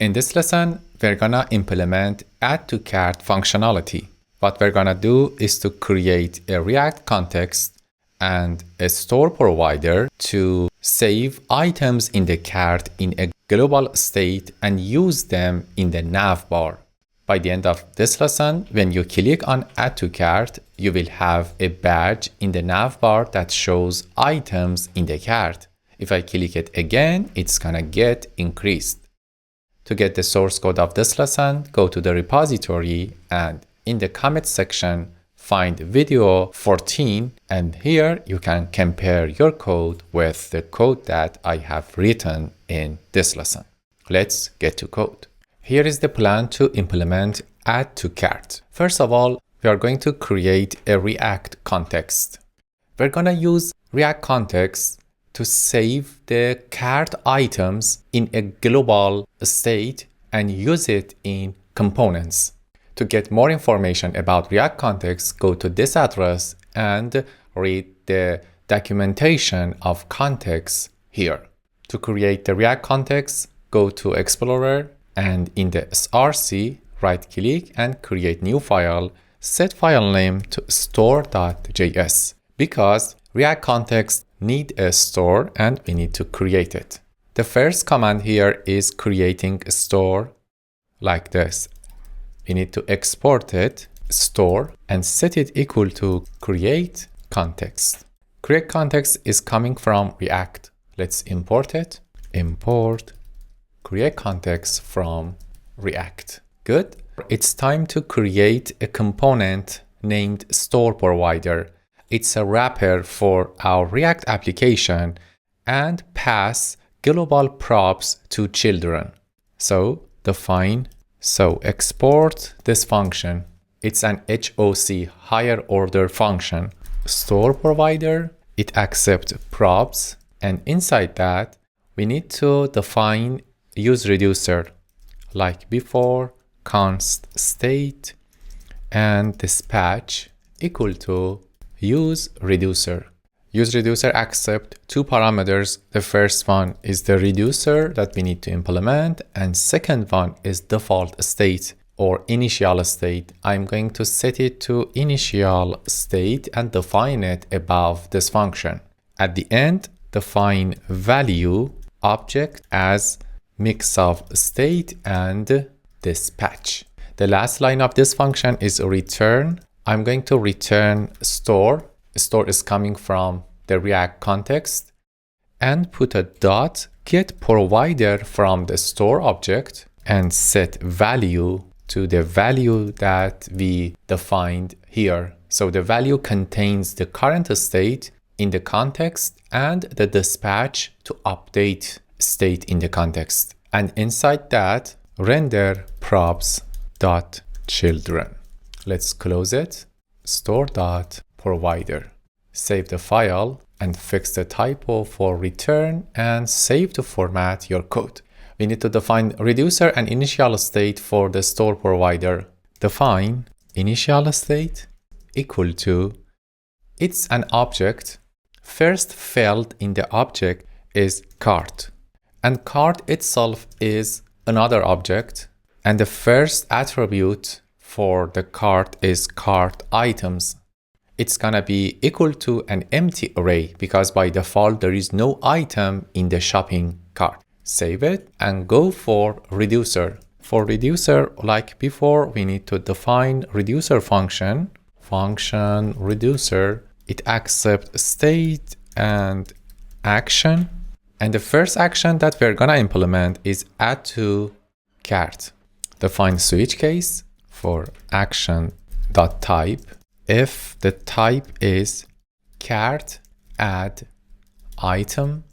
In this lesson, we're gonna implement add to cart functionality. What we're gonna do is to create a React context and a store provider to save items in the cart in a global state and use them in the nav bar. By the end of this lesson, when you click on add to cart, you will have a badge in the nav bar that shows items in the cart. If I click it again, it's gonna get increased. To get the source code of this lesson, go to the repository and in the commit section, find video 14, and here you can compare your code with the code that I have written in this lesson. Let's get to code. Here is the plan to implement add to cart. First of all, we are going to create a React context. We're gonna use React context to save the cart items in a global state and use it in components. To get more information about React context, go to this address and read the documentation of context here. To create the React context, go to Explorer and in the src, right-click and create new file. Set file name to store.js because React context need a store and we need to create it. The first command here is creating a store like this. We need to export it, store, and set it equal to create context. Create context is coming from React. Let's import it. Import create context from React. Good. It's time to create a component named store provider. It's a wrapper for our React application and pass global props to children. So export this function. It's an HOC, higher order function. Store provider, it accepts props, and inside that, we need to define use reducer like before, const state and dispatch equal to use reducer. Use reducer accept two parameters. The first one is the reducer that we need to implement, and second one is default state or initial state. I'm going to set it to initial state and define it above this function. At the end, define value object as mix of state and dispatch. The last line of this function is return. I'm going to return store. Store is coming from the React context, and put a dot get provider from the store object and set value to the value that we defined here. So the value contains the current state in the context and the dispatch to update state in the context. And inside that, render props dot children. Let's close it. Store dot provider. Save the file and fix the typo for return and save to format your code. We need to define reducer and initial state for the store provider. Define initial state equal to, it's an object. First field in the object is cart, and cart itself is another object, and the first attribute for the cart is cart items. It's gonna be equal to an empty array because by default there is no item in the shopping cart. Save it and go for reducer. For reducer, like before, we need to define reducer function. Function reducer, it accepts state and action. And the first action that we're gonna implement is add to cart. Define switch case for action.type. If the type is cart add item,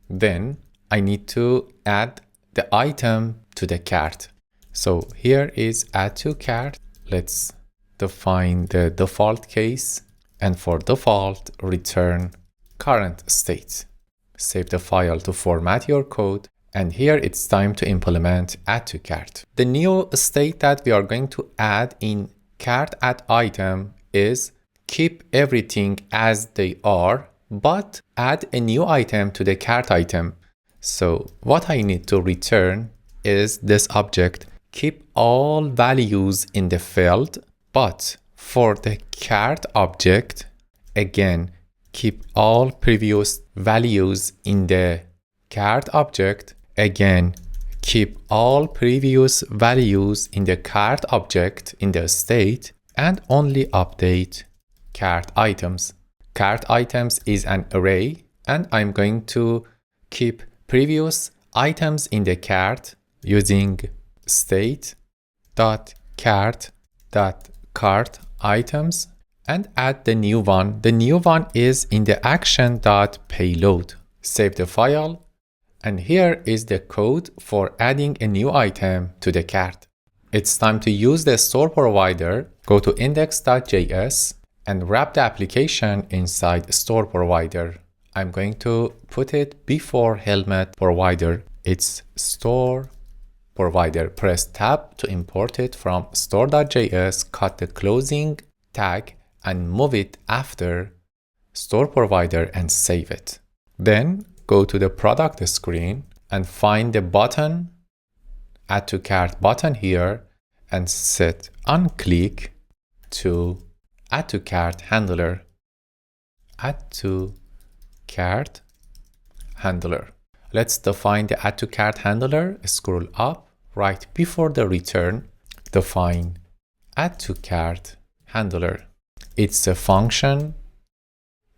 then I need to add the item to the cart. So here is add to cart. Let's define the default case, and for default, return current state. Save the file to format your code, and here it's time to implement add to cart. The new state that we are going to add in cart add item is keep everything as they are, but add a new item to the cart item. So what I need to return is this object keep all values in the field, but for the cart object, again, keep all previous values in the cart object, again, keep all previous values in the cart object in the state, and only update cart items. Cart items is an array, and I'm going to keep previous items in the cart using state.cart.cart items and add the new one. The new one is in the action.payload. Save the file, and here is the code for adding a new item to the cart. It's time to use the store provider. Go to index.js and wrap the application inside store provider. I'm going to put it before helmet provider. It's store provider. Press tab to import it from store.js, cut the closing tag and move it after store provider and save it. Then go to the product screen and find the button, add to cart button here, and set onClick to add to cart handler. Add to cart handler. Let's define the add to cart handler. Scroll up right before the return. Define add to cart handler. It's a function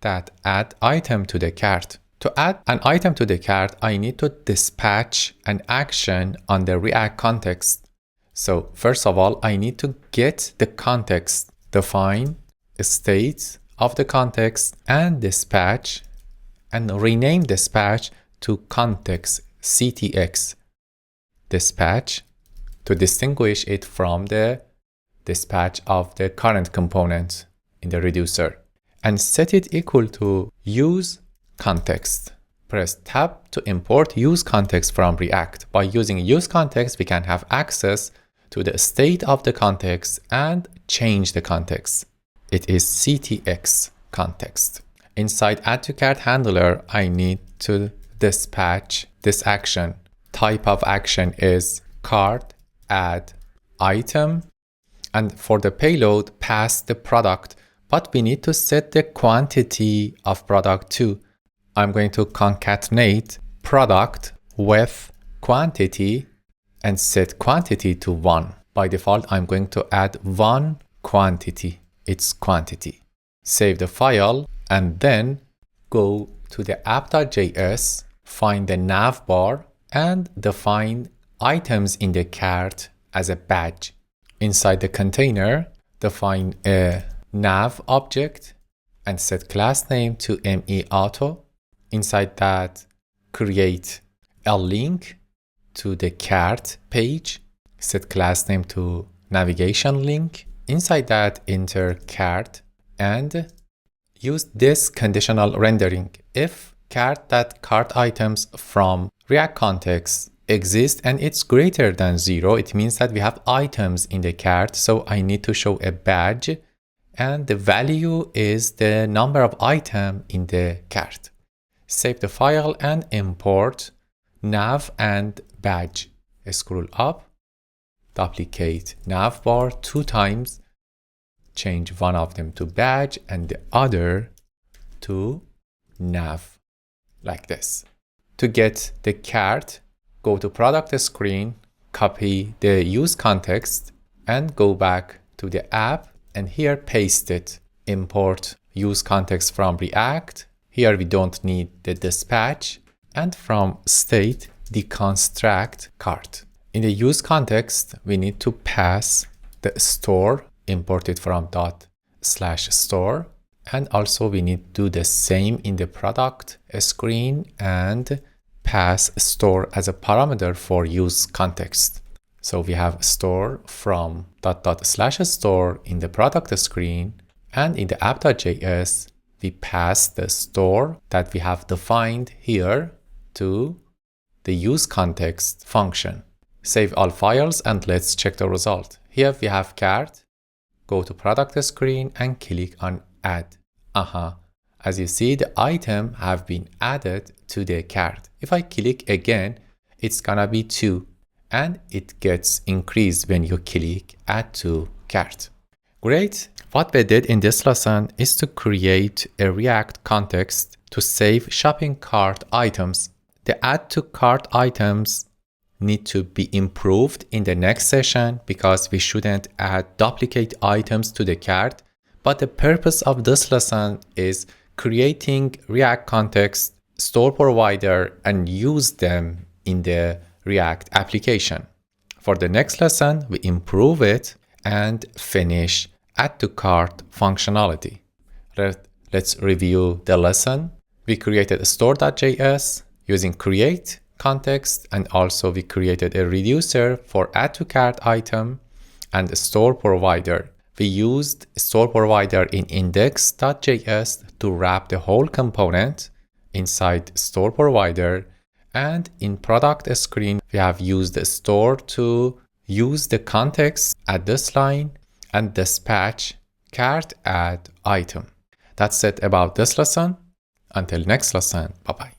that add item to the cart. To add an item to the cart, I need to dispatch an action on the React context. So first of all, I need to get the context, define a state of the context and dispatch, and rename dispatch to context ctx dispatch to distinguish it from the dispatch of the current component in the reducer, and set it equal to use context. Press tab to import use context from React. By using use context, we can have access to the state of the context and change the context. It is ctx context. Inside add to cart handler, I need to dispatch this action. Type of action is cart add item, and for the payload, pass the product, but we need to set the quantity of product too. I'm going to concatenate product with quantity and set quantity to 1. By default, I'm going to add 1 quantity. It's quantity. Save the file and then go to the app.js, find the nav bar and define items in the cart as a badge. Inside the container, define a nav object and set class name to meauto. Inside that, create a link to the cart page, set class name to navigation link. Inside that, enter cart and use this conditional rendering. If cart items from React context exist and it's greater than 0, it means that we have items in the cart. So I need to show a badge, and the value is the number of item in the cart. Save the file and import nav and badge. Scroll up, duplicate nav bar 2 times, change one of them to badge and the other to nav, like this. To get the cart, go to product screen, copy the use context and go back to the app, and here paste it. Import use context from React. Here we don't need the dispatch, and from state deconstruct cart. In the use context, we need to pass the store, import it from ./store, and also we need to do the same in the product screen and pass store as a parameter for use context. So we have store from ./store in the product screen, and in the app.js, we pass the store that we have defined here to the use context function. Save all files and let's check the result. Here we have cart. Go to product screen and click on add. As you see, the item have been added to the cart. If I click again, it's gonna be 2. and it gets increased when you click add to cart. Great. What we did in this lesson is to create a React context to save shopping cart items. The add to cart items need to be improved in the next session because we shouldn't add duplicate items to the cart. But the purpose of this lesson is creating React context, store provider, and use them in the React application. For the next lesson, we improve it and finish add to cart functionality. Let's review the lesson. We created store.js using create context, and also we created a reducer for add to cart item and a store provider. We used store provider in index.js to wrap the whole component inside store provider, and in product screen we have used the store to use the context at this line and dispatch cart add item. That's it about this lesson. Until next lesson, bye bye.